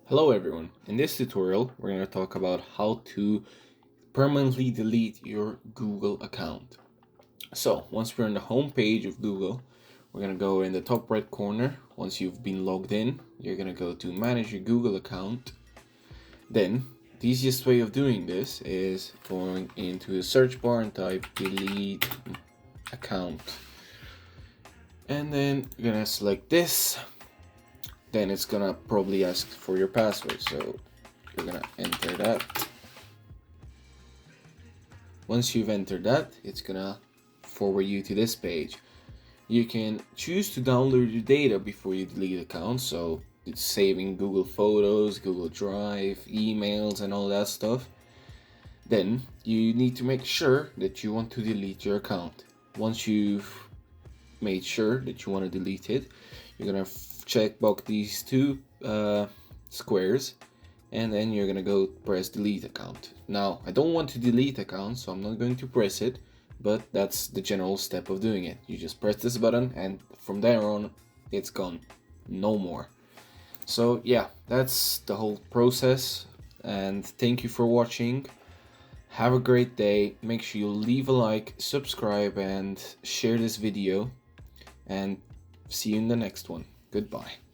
Hello everyone, in this tutorial we're going to talk about how to permanently delete your Google account. So once we're on the home page of Google, we're going to go in the top right corner. Once you've been logged in, you're going to go to manage your Google account. Then the easiest way of doing this is going into the search bar and type delete account. And then you're going to select this. Then it's gonna probably ask for your password, so you're gonna enter that. Once you've entered that, it's gonna forward you to this page. You can choose to download your data before you delete accounts, so it's saving Google Photos, Google Drive, emails, and all that stuff. Then you need to make sure that you want to delete your account. Once you've made sure that you want to delete it, you're gonna check box these two squares, and then you're gonna go press delete account. Now I don't want to delete account, so I'm not going to press it, but that's the general step of doing it. You just press this button and from there on it's gone, no more. So yeah, that's the whole process, and thank you for watching. Have a great day. Make sure you leave a like, subscribe, and share this video, and see you in the next one. Goodbye.